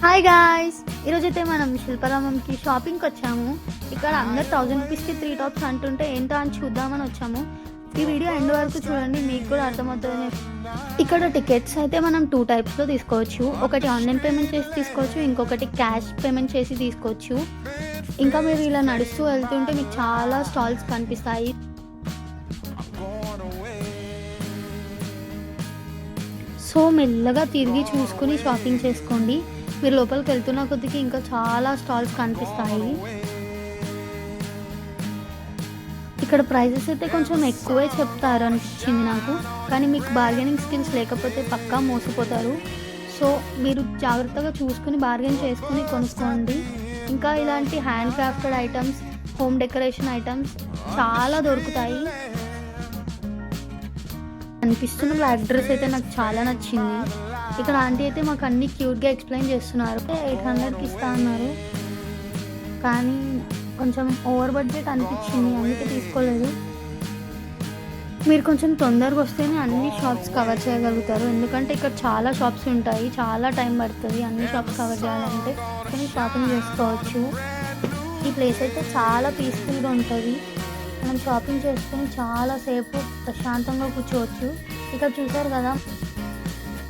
Hi guys, ఈరోజైతే మనం శిల్పారామంకి షాపింగ్కి వచ్చాము. ఇక్కడ అందరు 1000 రూపీస్కి 3 టాప్స్ అంటుంటే ఏంటో అని చూద్దామని వచ్చాము. ఈ వీడియో ఎండ్ వరకు చూడండి, మీకు కూడా అర్థమవుతుంది. ఇక్కడ టికెట్స్ అయితే మనం 2 టైప్స్లో తీసుకోవచ్చు. ఒకటి ఆన్లైన్ పేమెంట్ చేసి తీసుకోవచ్చు, ఇంకొకటి క్యాష్ పేమెంట్ చేసి తీసుకోవచ్చు. ఇంకా మీరు ఇలా నడుస్తూ వెళ్తుంటే మీకు చాలా స్టాల్స్ కనిపిస్తాయి. సో మెల్లగా తిరిగి చూసుకుని షాపింగ్ చేసుకోండి. మీరు లోపలికి వెళ్తున్న కొద్దికి ఇంకా చాలా స్టాల్స్ కనిపిస్తాయి. ఇక్కడ ప్రైజెస్ అయితే కొంచెం ఎక్కువే చెప్తారు అనిపించింది నాకు, కానీ మీకు బార్గెనింగ్ స్కిల్స్ లేకపోతే పక్కా మోసపోతారు. సో మీరు జాగ్రత్తగా చూసుకుని బార్గెన్ చేసుకుని కొనుక్కోండి. ఇంకా ఇలాంటి hand crafted items, home decoration items చాలా దొరుకుతాయి. అనిపిస్తున్న బ్లాక్ డ్రెస్ అయితే నాకు చాలా నచ్చింది. ఇక్కడ ఆంటీ అయితే మాకు అన్ని క్యూట్గా ఎక్స్ప్లెయిన్ చేస్తున్నారు. 800కి ఇస్తా అన్నారు, కానీ కొంచెం ఓవర్ బడ్జెట్ అనిపించింది, అందుకే తీసుకోలేదు. మీరు కొంచెం తొందరగా వస్తేనే అన్ని షాప్స్ కవర్ చేయగలుగుతారు, ఎందుకంటే ఇక్కడ చాలా షాప్స్ ఉంటాయి, చాలా టైం పడుతుంది అన్ని షాప్స్ కవర్ చేయాలంటే. కానీ షాపింగ్ చేసుకోవచ్చు. ఈ ప్లేస్ అయితే చాలా పీస్ఫుల్గా ఉంటుంది. మనం షాపింగ్ చేసుకుని చాలాసేపు ప్రశాంతంగా కూర్చోవచ్చు. ఇక్కడ చూసారు కదా,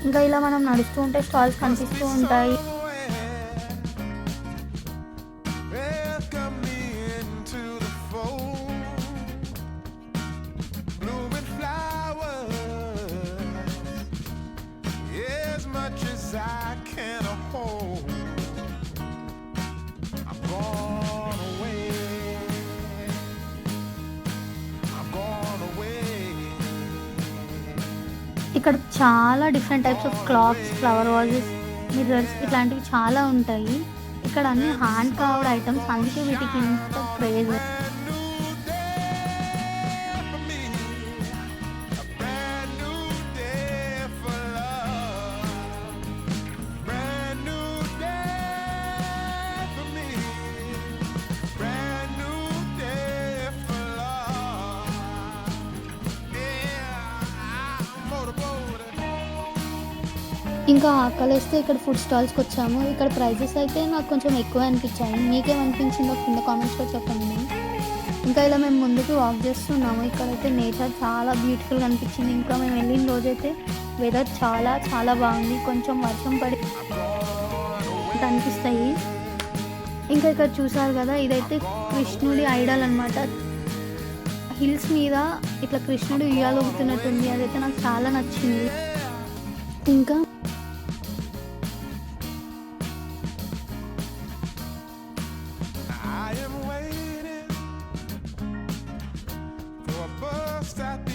ఇంకా ఇలా మనం నడుస్తూ ఉంటే స్టాల్స్ కనిపిస్తూ ఉంటాయి. ఇక్కడ చాలా different types of clothes, flower vases, mirrors ఇట్లాంటివి చాలా ఉంటాయి. ఇక్కడ అన్ని హ్యాండ్ కార్వ్డ్ ఐటమ్స్, అందుకే వీటికి ఇంత క్రేజ్. ఇంకా ఆకలిస్తే ఇక్కడ ఫుడ్ స్టాల్స్కి వచ్చాము. ఇక్కడ ప్రైజెస్ అయితే నాకు కొంచెం ఎక్కువ అనిపించాయి. మీకేమనిపించిందో కింద కామెంట్స్లో చెప్పండి. ఇంకా ఇలా మేము ముందుకు వాక్ చేస్తున్నాము. ఇక్కడైతే నేచర్ చాలా బ్యూటిఫుల్గా అనిపించింది. ఇంకా మేము వెళ్ళిన రోజైతే వెదర్ చాలా చాలా బాగుంది, కొంచెం వర్షం పడి అనిపిస్తాయి. ఇంకా ఇక్కడ చూసారు కదా, ఇదైతే కృష్ణుడి ఐడల్ అనమాట. హిల్స్ మీద ఇట్లా కృష్ణుడు ఉయ్యాలొగుతున్నట్టుంది, అదైతే నాకు చాలా నచ్చింది. ఇంకా stop